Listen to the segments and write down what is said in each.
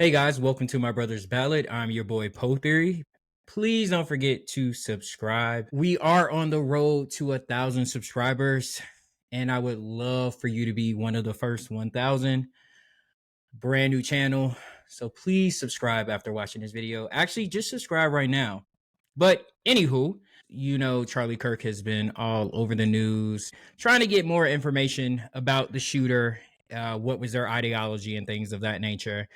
Hey guys, welcome to my brother's ballad. I'm your boy Poe Theory. Please don't forget to subscribe. We are on the road to 1,000 subscribers, and I would love for you to be one of the first 1,000. Brand new channel, so please subscribe after watching this video. Actually, just subscribe right now. But anywho, Charlie Kirk has been all over the news trying to get more information about the shooter, what was their ideology and things of that nature.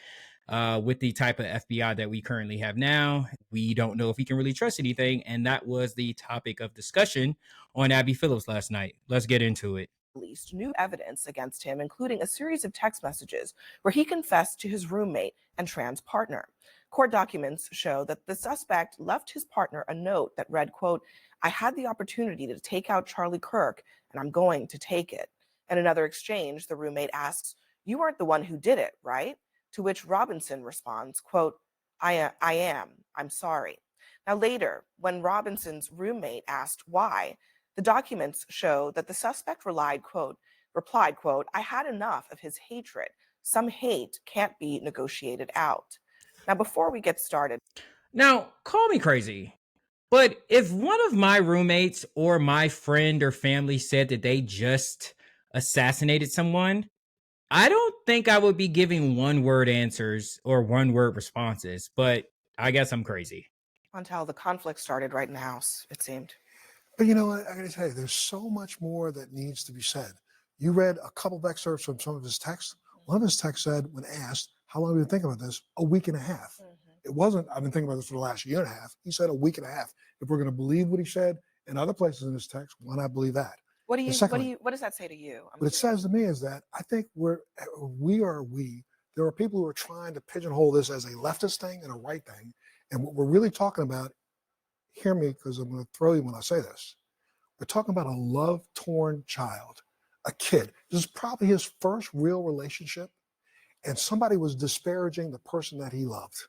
With the type of FBI that we currently have now, we don't know if we can really trust anything. And that was the topic of discussion on Abby Phillips last night. Let's get into it. Released new evidence against him, including a series of text messages where he confessed to his roommate and trans partner. Court documents show that the suspect left his partner a note that read, quote, "I had the opportunity to take out Charlie Kirk, and I'm going to take it." In another exchange, the roommate asks, "You aren't the one who did it, right?" To which Robinson responds, quote, I am. I'm sorry." Now later, when Robinson's roommate asked why, the documents show that the suspect replied, quote, "I had enough of his hatred. Some hate can't be negotiated out." Now, before we get started. Now, call me crazy, but if one of my roommates or my friend or family said that they just assassinated someone, I don't think I would be giving one word answers or one word responses, but I guess I'm crazy. Until the conflict started right in the house, it seemed. But you know what? I got to tell you, there's so much more that needs to be said. You read a couple of excerpts from some of his texts. One of his texts said, when asked, "How long have you been thinking about this?" A week and a half. It wasn't, "I've been thinking about this for the last year and a half." He said a week and a half. If we're going to believe what he said in other places in his text, why not believe that? What does that say to you? What it says to me is that I think we. There are people who are trying to pigeonhole this as a leftist thing and a right thing. And what we're really talking about, hear me because I'm going to throw you when I say this. We're talking about a love-torn child, a kid. This is probably his first real relationship, and somebody was disparaging the person that he loved.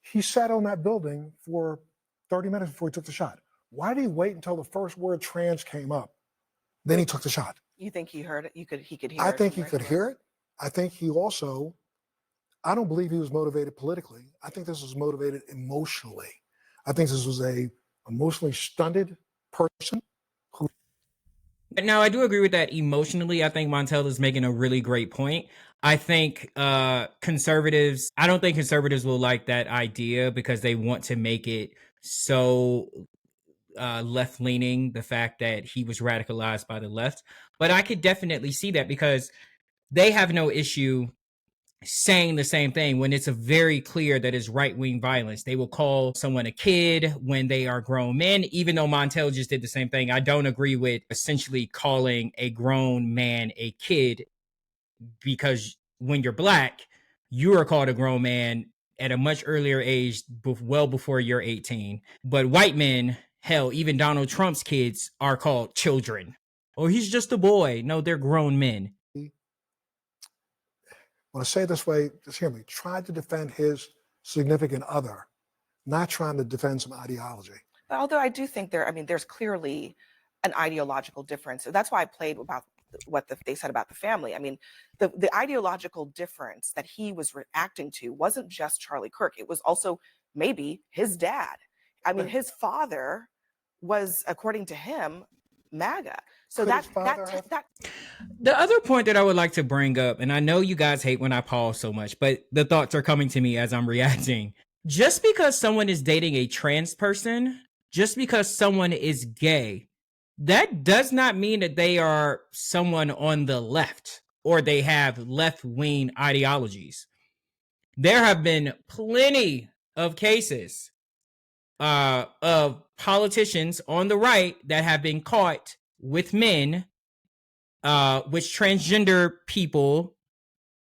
He sat on that building for 30 minutes before he took the shot. Why did he wait until the first word trans came up? Then he took the shot. You think he heard it? He could hear it? I think he could hear it. I think he also, I don't believe he was motivated politically. I think this was motivated emotionally. I think this was a emotionally stunted person. Now, I do agree with that emotionally. I think Montel is making a really great point. I think I don't think conservatives will like that idea because they want to make it so left-leaning, the fact that he was radicalized by the left. But I could definitely see that because they have no issue saying the same thing when it's a very clear that it's right-wing violence. They will call someone a kid when they are grown men, even though Montel just did the same thing. I don't agree with essentially calling a grown man a kid, because when you're black, you are called a grown man at a much earlier age, well before you're 18. But white men, hell, even Donald Trump's kids are called children. Oh, he's just a boy. No, they're grown men. When I say it this way, just hear me, tried to defend his significant other, not trying to defend some ideology. Although I do think there's clearly an ideological difference. So that's why I played about what they said about the family. I mean, the ideological difference that he was reacting to wasn't just Charlie Kirk. It was also maybe his dad. I mean, his father was, according to him, MAGA. So that the other point that I would like to bring up, and I know you guys hate when I pause so much, but the thoughts are coming to me as I'm reacting. Just because someone is dating a trans person, just because someone is gay, that does not mean that they are someone on the left or they have left-wing ideologies. There have been plenty of cases of politicians on the right that have been caught with men, with transgender people.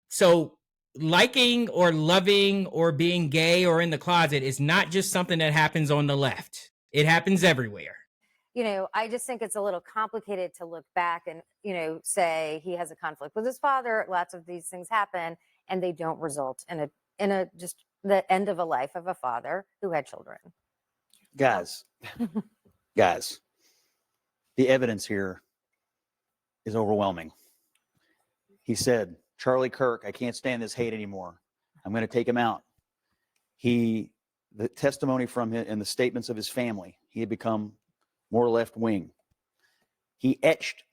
So liking or loving or being gay or in the closet is not just something that happens on the left. It happens everywhere. I just think it's a little complicated to look back and, say he has a conflict with his father. Lots of these things happen and they don't result in a just the end of a life of a father who had children. Guys, the evidence here is overwhelming. He said, "Charlie Kirk, I can't stand this hate anymore. I'm going to take him out. The testimony from him and the statements of his family, he had become more left wing. He etched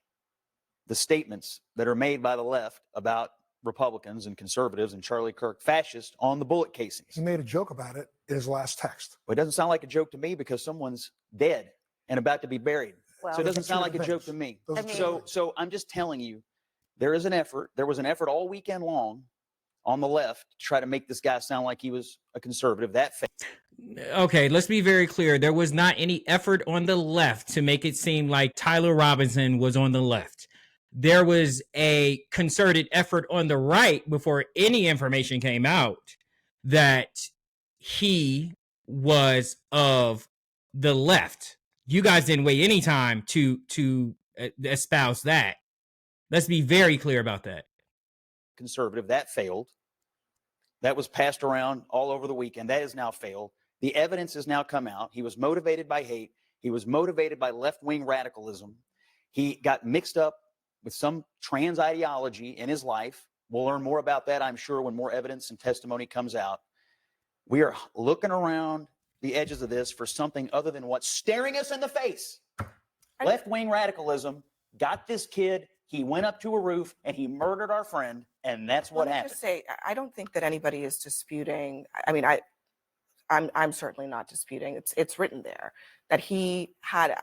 the statements that are made by the left about Republicans and conservatives and Charlie Kirk fascist on the bullet casings. He made a joke about it in his last text. Well, it doesn't sound like a joke to me because someone's dead and about to be buried. Well, So it doesn't sound like a joke to me. So I'm just telling you, there is an effort. There was an effort all weekend long on the left to try to make this guy sound like he was a conservative. That Okay, let's be very clear. There was not any effort on the left to make it seem like Tyler Robinson was on the left. There was a concerted effort on the right before any information came out that he was of the left. You guys didn't wait any time to espouse that. Let's be very clear about that. conservative, that failed. That was passed around all over the weekend. That has now failed. The evidence has now come out. He was motivated by hate. He was motivated by left-wing radicalism. He got mixed up with some trans ideology in his life. We'll learn more about that, I'm sure, when more evidence and testimony comes out. We are looking around the edges of this for something other than what's staring us in the face. Left-wing radicalism got this kid. He went up to a roof and he murdered our friend, and that's what happened. Just say, I don't think that anybody is disputing. I mean, I'm certainly not disputing. It's written there that he had.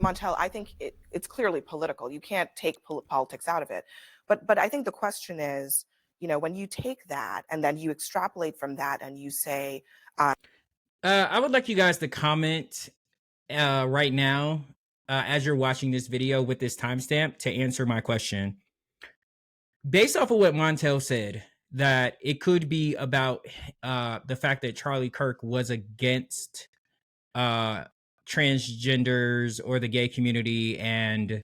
Montel, I think it's clearly political. You can't take politics out of it. But I think the question is, you know, when you take that and then you extrapolate from that and you say, I would like you guys to comment right now as you're watching this video with this timestamp to answer my question. Based off of what Montel said, that it could be about the fact that Charlie Kirk was against transgenders or the gay community, and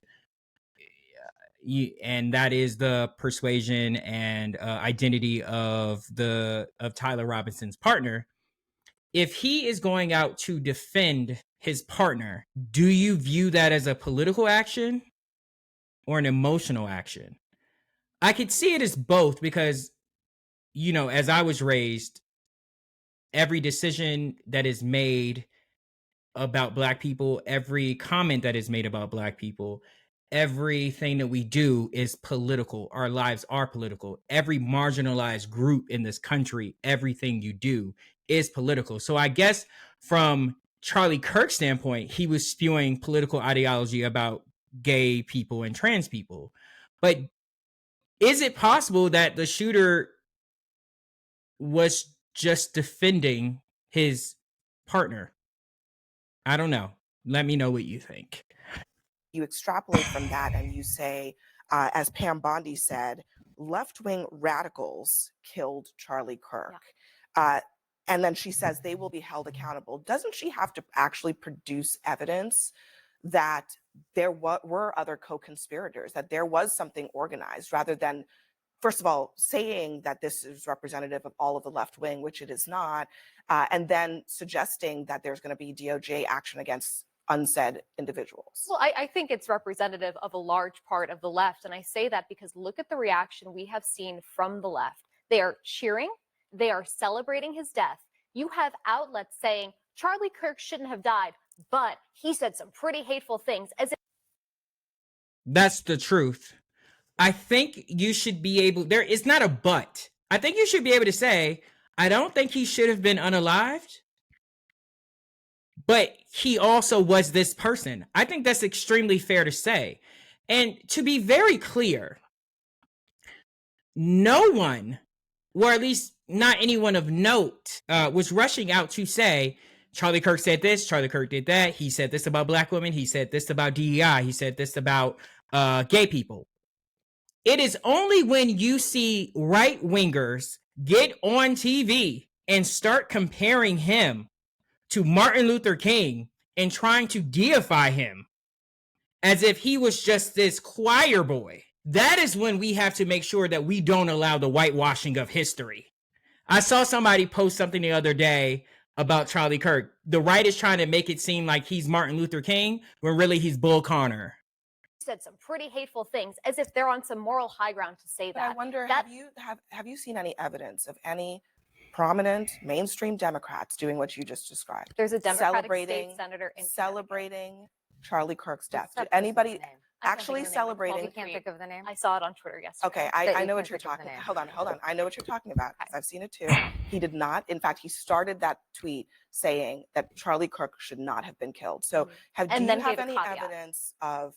that is the persuasion and identity of Tyler Robinson's partner. If he is going out to defend his partner, do you view that as a political action or an emotional action? I could see it as both because, you know, as I was raised, every decision that is made about Black people, every comment that is made about Black people, everything that we do is political. Our lives are political. Every marginalized group in this country, everything you do is political. So I guess from Charlie Kirk's standpoint, he was spewing political ideology about gay people and trans people. But is it possible that the shooter was just defending his partner? I don't know. Let me know what you think. you extrapolate from that and you say, as Pam Bondi said, left-wing radicals killed Charlie Kirk. Yeah. And then she says they will be held accountable. Doesn't she have to actually produce evidence that there were other co-conspirators, that there was something organized, rather than, first of all, saying that this is representative of all of the left wing, which it is not, and then suggesting that there's going to be DOJ action against unsaid individuals? Well, I think it's representative of a large part of the left. And I say that because look at the reaction we have seen from the left. They are cheering. They are celebrating his death. You have outlets saying Charlie Kirk shouldn't have died, but he said some pretty hateful things. That's the truth. I think you should be able, it's not a but. I think you should be able to say, I don't think he should have been unalived, but he also was this person. I think that's extremely fair to say. And to be very clear, no one, or at least not anyone of note, was rushing out to say, Charlie Kirk said this, Charlie Kirk did that, he said this about Black women, he said this about DEI, he said this about gay people. It is only when you see right-wingers get on TV and start comparing him to Martin Luther King and trying to deify him as if he was just this choir boy. That is when we have to make sure that we don't allow the whitewashing of history. I saw somebody post something the other day about Charlie Kirk. The right is trying to make it seem like he's Martin Luther King when really he's Bull Connor. said some pretty hateful things, as if they're on some moral high ground to say But that. I wonder, That- have you seen any evidence of any prominent mainstream Democrats doing what you just described? There's a Democratic Celebrating- state senator in Connecticut. Celebrating Charlie Kirk's death. What's that Did anybody person's name? I can't actually think of the name. Well, celebrating? You can't think of the name? I saw it on Twitter yesterday. Okay, That I you know can't what you're think of the talking about. name. Hold on. I know what you're talking about because Okay. I've seen it too. He did not. In fact, he started that tweet saying that Charlie Kirk should not have been killed. So do And you then have gave a any caveat. evidence of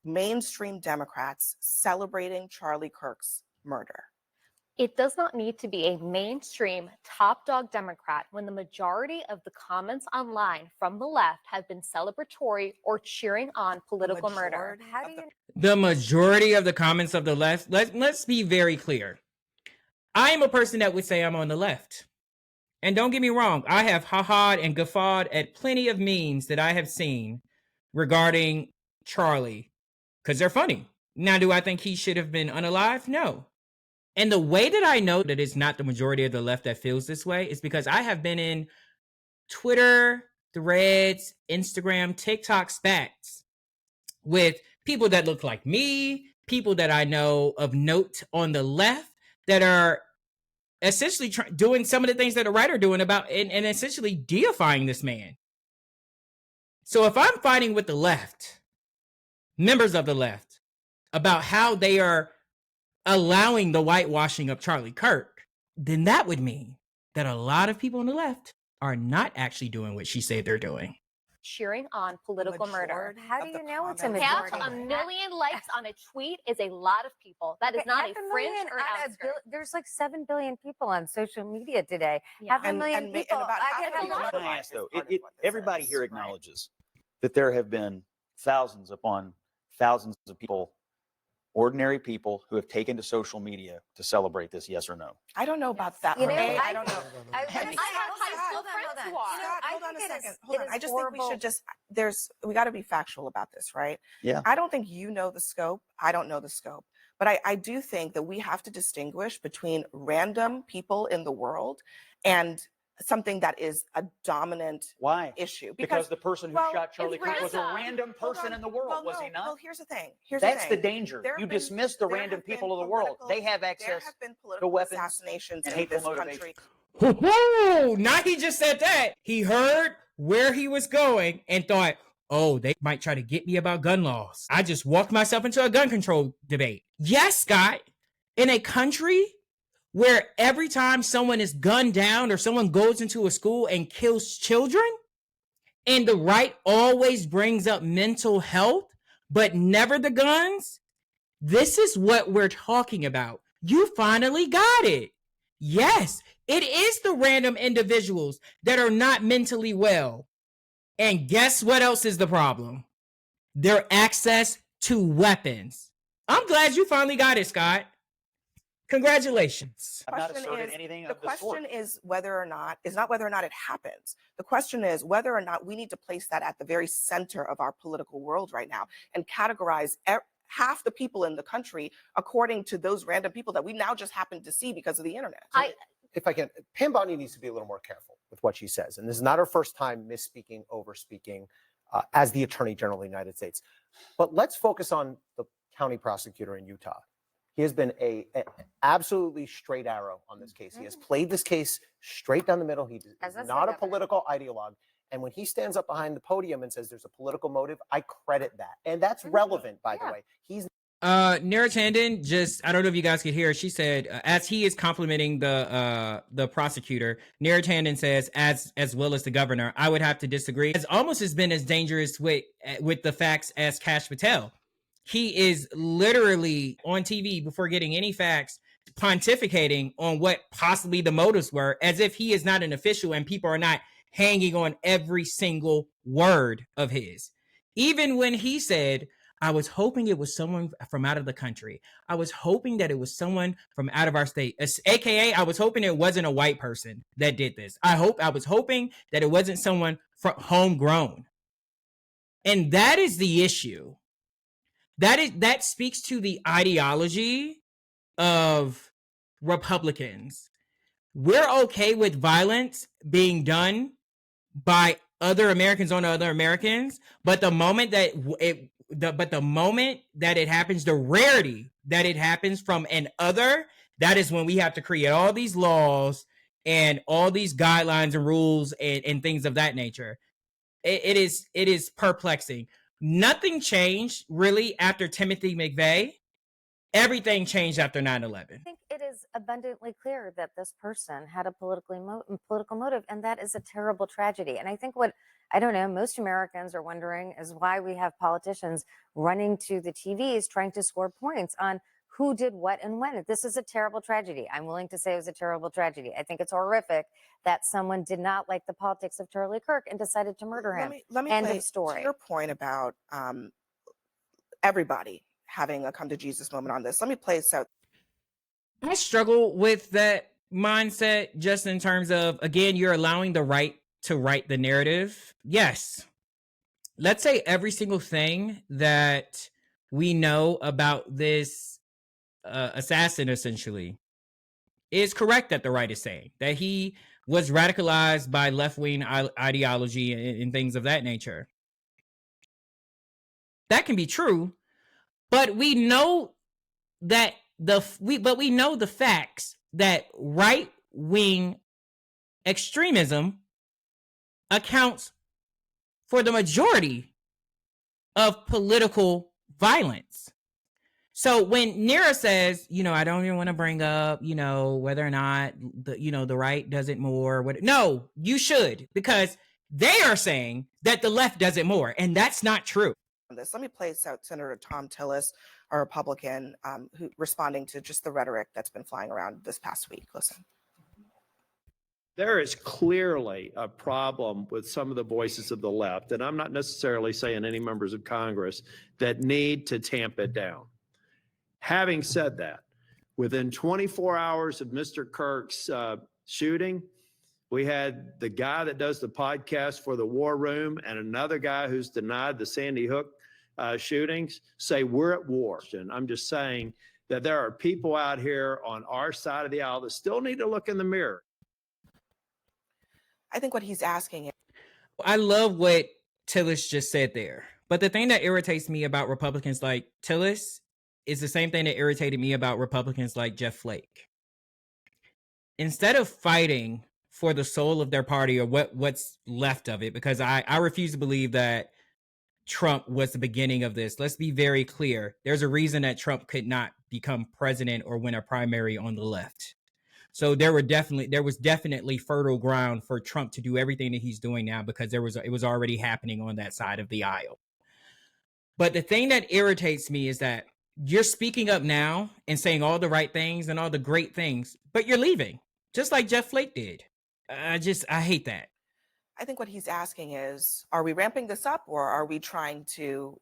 mainstream Democrats celebrating Charlie Kirk's murder? It does not need to be a mainstream top dog Democrat when the majority of the comments online from the left have been celebratory or cheering on political murder. Majority How of do the- you The majority of the comments of the left, let's be very clear. I am a person that would say I'm on the left. And don't get me wrong, I have ha-ha'd and guffawed at plenty of memes that I have seen regarding Charlie, because they're funny. Now, do I think he should have been unalive? No. And the way that I know that it's not the majority of the left that feels this way is because I have been in Twitter, Threads, Instagram, TikTok spats with people that look like me, people that I know of note on the left that are essentially doing some of the things that the right are doing about and essentially deifying this man. So if I'm fighting with the left, members of the left, about how they are allowing the whitewashing of Charlie Kirk, then that would mean that a lot of people on the left are not actually doing what she said they're doing. Cheering on political murder. Majority How do of the you know it's a comments- Half majority? a million likes on a tweet is a lot of people. That is not a fringe or an outskirt. There's like 7 billion people on social media today. Yeah. Half a million and people. about I half get a how million you- lot Can I other ask though? is part of what this Everybody is, here right? acknowledges that there have been thousands upon thousands of people, ordinary people, who have taken to social media to celebrate this. Yes or no? I don't know about that. You know, I don't know. I I have mean, high school friends who are. You know, Scott, I hold on a think it is- second. Hold it on. is I just think we horrible. should we got to be factual about this, right? Yeah. I don't think you know the scope. I don't know the scope. But I do think that we have to distinguish between random people in the world and something that is a dominant Why? issue. Because the person who well, shot Charlie it's Kirk was a random. random Hold person on. in the world, Well, was no. he not? Well, here's the thing. That's the thing. danger. There have You been- dismiss the there random have been people of the world. political- They have There access have been to political weapons assassinations and in hateful this motivation. country. Whoa! Now he just said that. He heard where he was going and thought, oh, they might try to get me about gun laws. I just walked myself into a gun control debate. Yes, Scott. In a country where every time someone is gunned down or someone goes into a school and kills children, and the right always brings up mental health, but never the guns, this is what we're talking about. You finally got it. Yes, it is the random individuals that are not mentally well. And guess what else is the problem? Their access to weapons. I'm glad you finally got it, Scott. Congratulations. I've not Question asserted is- anything The of the sort. question is not whether or not it happens. The question is whether or not we need to place that at the very center of our political world right now and categorize half the people in the country according to those random people that we now just happen to see because of the internet. If I can, Pam Bondi needs to be a little more careful with what she says. And this is not her first time misspeaking, overspeaking as the Attorney General of the United States. But let's focus on the county prosecutor in Utah. He has been an absolutely straight arrow on this case. He has played this case straight down the middle. He is As is the not a governor. political ideologue. And when he stands up behind the podium and says there's a political motive, I credit that. And that's relevant, by the way. He's Nira Tandon, just I don't know if you guys could hear. She said, as he is complimenting the prosecutor, Nira Tandon says, as well as the governor, I would have to disagree. It's almost has been as dangerous with the facts as Kash Patel. He is literally on TV before getting any facts, pontificating on what possibly the motives were, as if he is not an official and people are not hanging on every single word of his. Even when he said, I was hoping it was someone from out of the country. I was hoping that it was someone from out of our state. AKA, I was hoping it wasn't a white person that did this. I was hoping that it wasn't someone from homegrown. And that is the issue. That speaks to the ideology of Republicans. We're okay with violence being done by other Americans on other Americans, but the moment that but the moment that it happens, the rarity that it happens from an other, that is when we have to create all these laws and all these guidelines and rules and things of that nature. It is perplexing. Nothing changed really after Timothy McVeigh. Everything changed after 9/11. I think it is abundantly clear that this person had a political motive, and that is a terrible tragedy. And I think what, I don't know, most Americans are wondering is why we have politicians running to the TVs trying to score points on who did what and when. This is a terrible tragedy. I'm willing to say it was a terrible tragedy. I think it's horrific that someone did not like the politics of Charlie Kirk and decided to murder him. Let me End play, of story. To your point about everybody having a come to Jesus moment on this, let me play out. I struggle with that mindset just in terms of, again, you're allowing the right to write the narrative. Yes. Let's say every single thing that we know about this assassin essentially is correct that the right is saying, that he was radicalized by left-wing ideology and things of that nature. That can be true, but we know that we know the facts that right-wing extremism accounts for the majority of political violence. So when Nira says, I don't even want to bring up, whether or not the right does it more. No, you should, because they are saying that the left does it more, and that's not true. Let me play out Senator Tom Tillis, a Republican, who responding to just the rhetoric that's been flying around this past week. Listen. There is clearly a problem with some of the voices of the left, and I'm not necessarily saying any members of Congress, that need to tamp it down. Having said that, within 24 hours of Mr. Kirk's shooting, we had the guy that does the podcast for the War Room and another guy who's denied the Sandy Hook shootings say we're at war. And I'm just saying that there are people out here on our side of the aisle that still need to look in the mirror. I think what he's asking is, I love what Tillis just said there. But the thing that irritates me about Republicans like Tillis is the same thing that irritated me about Republicans like Jeff Flake. Instead of fighting for the soul of their party or what's left of it, because I refuse to believe that Trump was the beginning of this. Let's be very clear. There's a reason that Trump could not become president or win a primary on the left. So there was definitely fertile ground for Trump to do everything that he's doing now, because it was already happening on that side of the aisle. But the thing that irritates me is that you're speaking up now and saying all the right things and all the great things, but you're leaving, just like Jeff Flake did. I hate that. I think what he's asking is, are we ramping this up or are we trying to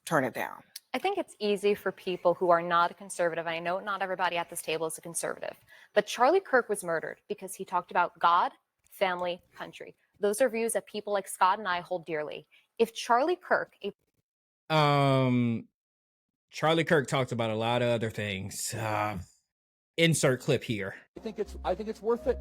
turn it down? I think it's easy for people who are not a conservative. And I know not everybody at this table is a conservative, but Charlie Kirk was murdered because he talked about God, family, country. Those are views that people like Scott and I hold dearly. If Charlie Kirk, Charlie Kirk talked about a lot of other things. Insert clip here. I think it's worth it.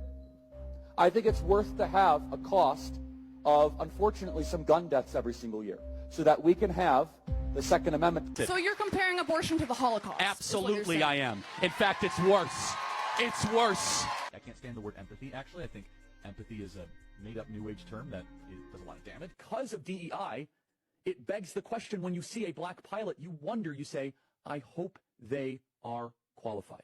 I think it's worth to have a cost of, unfortunately, some gun deaths every single year, so that we can have the Second Amendment. So you're comparing abortion to the Holocaust? Absolutely, I am. In fact, it's worse. It's worse. I can't stand the word empathy. Actually, I think empathy is a made-up New Age term that does a lot of damage. Because of DEI, it begs the question, when you see a black pilot, you wonder, you say, I hope they are qualified.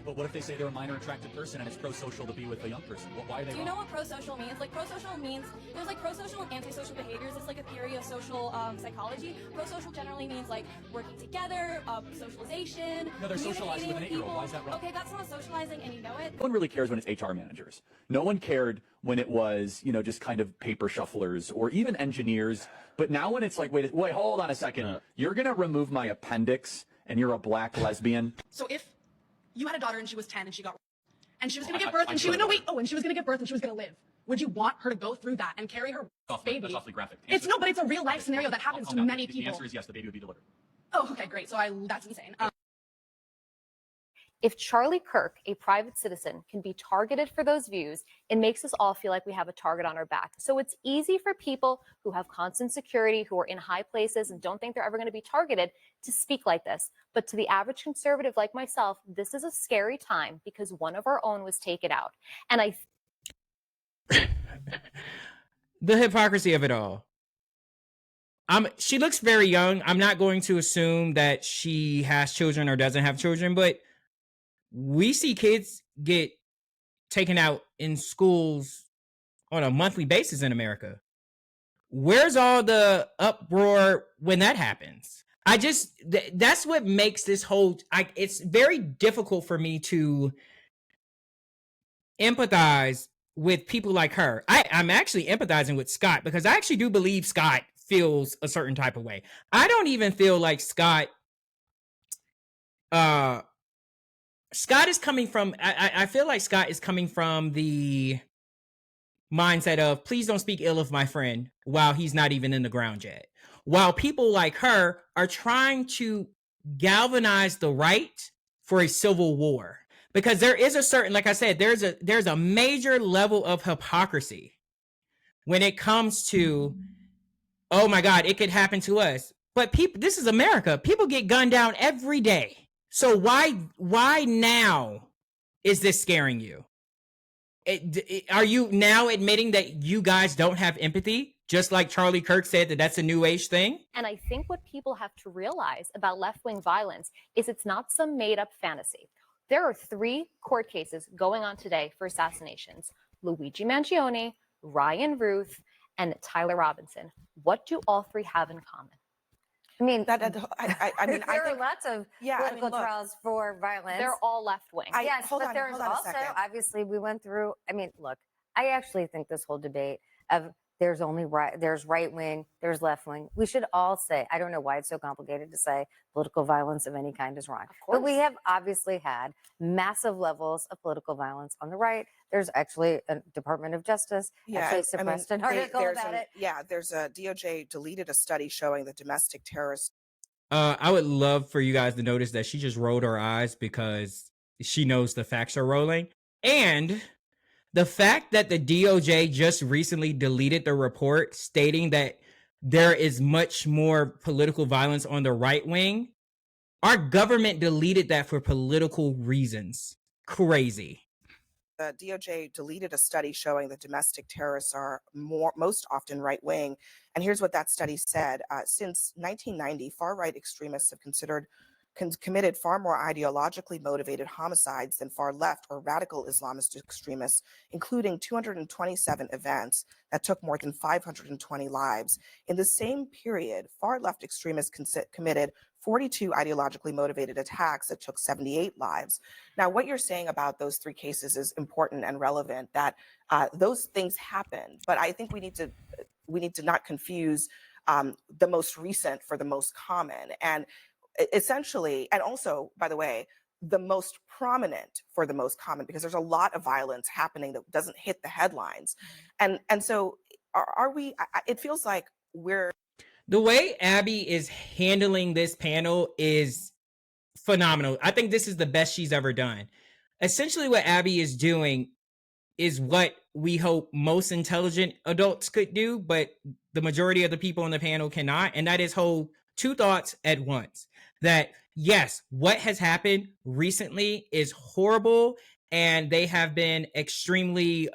But what if they say they're a minor attracted person and it's pro-social to be with a young person? Why are they Do you know what pro-social means? Like, pro-social means, there's like pro-social and antisocial behaviors. It's like a theory of social psychology. Pro-social generally means like working together, socialization. No, they're socializing with an 8-year-old. Why is that wrong? Okay, that's not socializing and you know it. No one really cares when it's HR managers. No one cared when it was, just kind of paper shufflers or even engineers. But now when it's like, wait, hold on a second. You're going to remove my appendix and you're a black lesbian? So if you had a daughter and she was 10 and she got and she was going to give birth and she would and she was going to give birth and she was going to live. Would you want her to go through that and carry her baby? That's awfully graphic. It's a real life scenario that happens to many people. The answer is yes, the baby would be delivered. Oh, okay, great. So that's insane. If Charlie Kirk, a private citizen, can be targeted for those views, it makes us all feel like we have a target on our back. So it's easy for people who have constant security, who are in high places and don't think they're ever going to be targeted, to speak like this. But to the average conservative like myself, this is a scary time because one of our own was taken out. And The hypocrisy of it all. She looks very young. I'm not going to assume that she has children or doesn't have children, but we see kids get taken out in schools on a monthly basis in America. Where's all the uproar when that happens? That's what makes this whole, it's very difficult for me to empathize with people like her. I'm actually empathizing with Scott because I actually do believe Scott feels a certain type of way. I don't even feel like Scott is coming from, I feel like Scott is coming from the mindset of please don't speak ill of my friend while he's not even in the ground yet. While people like her are trying to galvanize the right for a civil war. Because there is a certain, like I said, there's a major level of hypocrisy when it comes to, oh my God, it could happen to us. But people, this is America. People get gunned down every day. So why now is this scaring you? Are you now admitting that you guys don't have empathy? Just like Charlie Kirk said that that's a new age thing? And I think what people have to realize about left-wing violence is it's not some made-up fantasy. There are 3 court cases going on today for assassinations. Luigi Mangione, Ryan Ruth, and Tyler Robinson. What do all 3 have in common? I mean, I mean, there are lots of political trials for violence. They're all left-wing. Yes, but there's also, obviously, we went through, I mean, look, I actually think this whole debate of there's right wing, there's left wing. We should all say, I don't know why it's so complicated to say political violence of any kind is wrong. But we have obviously had massive levels of political violence on the right. There's actually a Department of Justice actually suppressed an article about it. Yeah, there's a DOJ deleted a study showing that domestic terrorists. I would love for you guys to notice that she just rolled her eyes because she knows the facts are rolling. And the fact that the DOJ just recently deleted the report stating that there is much more political violence on the right wing, our government deleted that for political reasons. Crazy. The DOJ deleted a study showing that domestic terrorists are most often right wing. And here's what that study said. Since 1990, far right extremists have committed far more ideologically motivated homicides than far left or radical Islamist extremists, including 227 events that took more than 520 lives. In the same period, far left extremists committed 42 ideologically motivated attacks that took 78 lives. Now, what you're saying about those 3 cases is important and relevant, that those things happened, but I think we need to not confuse the most recent for the most common. And essentially, and also, by the way, the most prominent for the most common, because there's a lot of violence happening that doesn't hit the headlines. And so are we, it feels like we're. The way Abby is handling this panel is phenomenal. I think this is the best she's ever done. Essentially, what Abby is doing is what we hope most intelligent adults could do, but the majority of the people on the panel cannot. And that is hold 2 thoughts at once. That yes, what has happened recently is horrible, and they have been extremely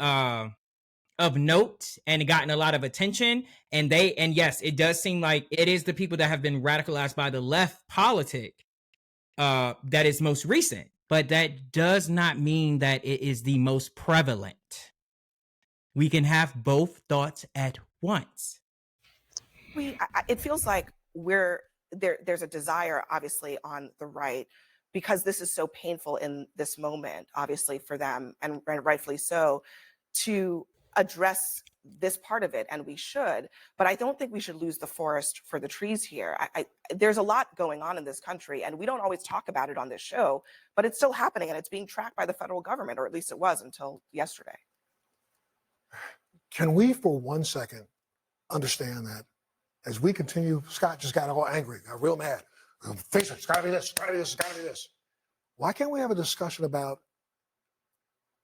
of note and gotten a lot of attention. And yes, it does seem like it is the people that have been radicalized by the left politic that is most recent, but that does not mean that it is the most prevalent. We can have both thoughts at once. It feels like there's a desire, obviously, on the right, because this is so painful in this moment, obviously, for them, and rightfully so, to address this part of it, and we should. But I don't think we should lose the forest for the trees here. There's a lot going on in this country, and we don't always talk about it on this show, but it's still happening, and it's being tracked by the federal government, or at least it was until yesterday. Can we, for 1 second, understand that as we continue, Scott just got all angry, got real mad. Face it, it's gotta be this, it's gotta be this, it's gotta be this. Why can't we have a discussion about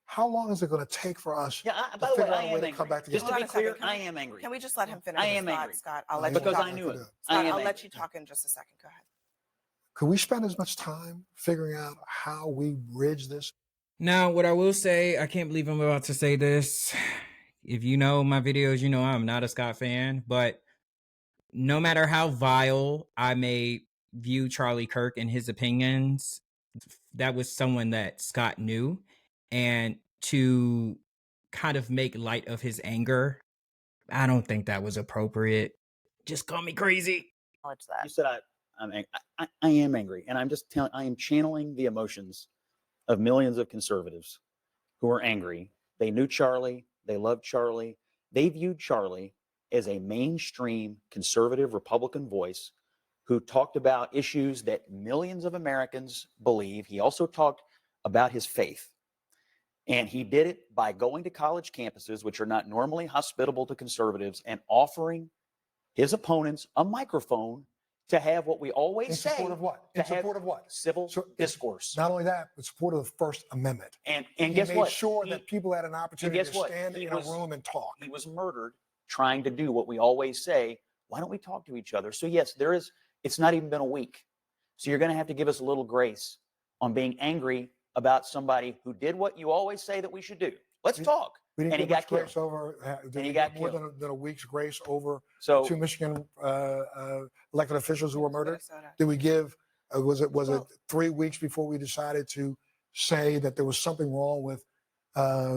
how long is it going to take for us Yeah, to by the way, figure I out a am way to angry. come back Just together? to be clear, I am angry. Can we just let him finish? I am Scott, angry. Scott, I'll No, let he you Because talk. I knew it. Scott, I am I'll let angry. you talk in just a second. Go ahead. Could we spend as much time figuring out how we bridge this? Now, what I will say, I can't believe I'm about to say this. If you know my videos, you know I'm not a Scott fan, but no matter how vile I may view Charlie Kirk and his opinions, that was someone that Scott knew. And to kind of make light of his anger, I don't think that was appropriate. Just call me crazy. Acknowledge that. You said I am angry, and I'm just telling. I am channeling the emotions of millions of conservatives who are angry. They knew Charlie. They loved Charlie. They viewed Charlie as a mainstream conservative Republican voice who talked about issues that millions of Americans believe. He also talked about his faith. And he did it by going to college campuses, which are not normally hospitable to conservatives, and offering his opponents a microphone to have what we always In say. support of what? In support of what? Civil So, discourse. Not only that, but support of the First Amendment. And He guess made what? sure that people had an opportunity guess to what? stand He in was- a room and talk. He was murdered trying to do what we always say. Why don't we talk to each other? So yes, it's not even been a week. So you're going to have to give us a little grace on being angry about somebody who did what you always say that we should do. Let's talk. We didn't And he get much got killed. grace over. And he we got get more killed. than a week's grace over So 2 Michigan elected officials who were murdered. Minnesota. Did we give? Was it Well- 3 weeks before we decided to say that there was something wrong with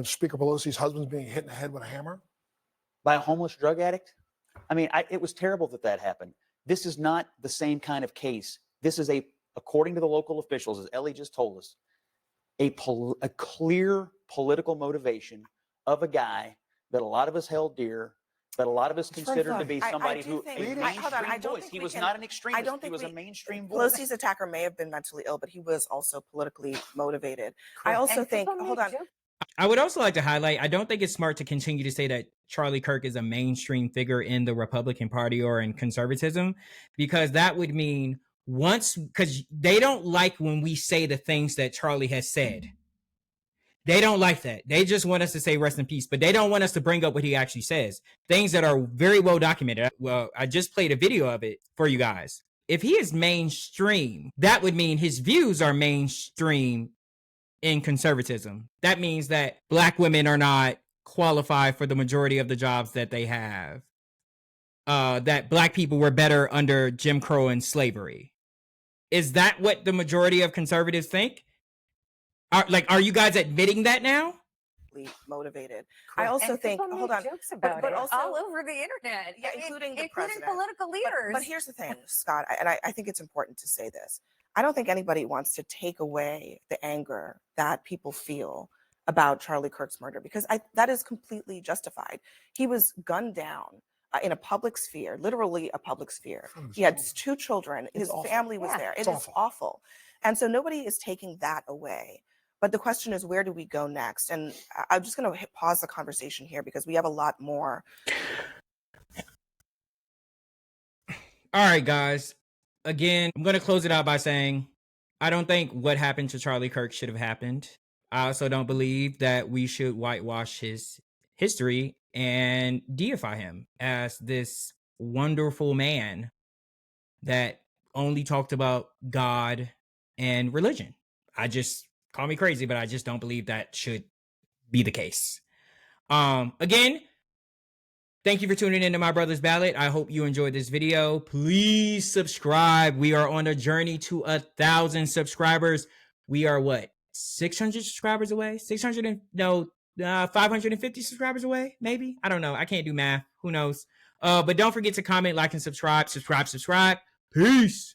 Speaker Pelosi's husband being hit in the head with a hammer? by a homeless drug addict? I mean, it was terrible that happened. This is not the same kind of case. This is according to the local officials, as Ellie just told us, a clear political motivation of a guy that a lot of us held dear, that a lot of us It's very considered to funny. be I somebody do who think- a I- hold on, I mainstream don't voice. think He we was can- not an extremist. don't He think was a we- mainstream voice. Pelosi's attacker may have been mentally ill, but he was also politically motivated. I also And think, people hold make on, jokes. I would also like to highlight, I don't think it's smart to continue to say that Charlie Kirk is a mainstream figure in the Republican Party or in conservatism, because that would mean because they don't like when we say the things that Charlie has said. They don't like that. They just want us to say rest in peace, but they don't want us to bring up what he actually says. Things that are very well documented. Well, I just played a video of it for you guys. If he is mainstream, that would mean his views are mainstream in conservatism. That means that Black women are not qualified for the majority of the jobs that they have. That Black people were better under Jim Crow and slavery. Is that what the majority of conservatives think? Are you guys admitting that now? motivated. I also And think, people hold make on, jokes about but it also- all over the internet. Yeah, I mean, including the including president. political leaders. But here's the thing, Scott, and I think it's important to say this. I don't think anybody wants to take away the anger that people feel about Charlie Kirk's murder, because that is completely justified. He was gunned down in a public sphere, literally a public sphere. He had 2 children. It's His awful. family was Yeah. there. It's It is awful. And so nobody is taking that away. But the question is, where do we go next? And I'm just going to pause the conversation here because we have a lot more. All right, guys. Again, I'm going to close it out by saying I don't think what happened to Charlie Kirk should have happened. I also don't believe that we should whitewash his history and deify him as this wonderful man that only talked about God and religion. Call me crazy, but I just don't believe that should be the case. Again, thank you for tuning into My Brother's Ballot. I hope you enjoyed this video. Please subscribe. We are on a journey to 1,000 subscribers. We are 600 subscribers away? 550 subscribers away? Maybe? I don't know. I can't do math. Who knows? But don't forget to comment, like, and subscribe. Peace.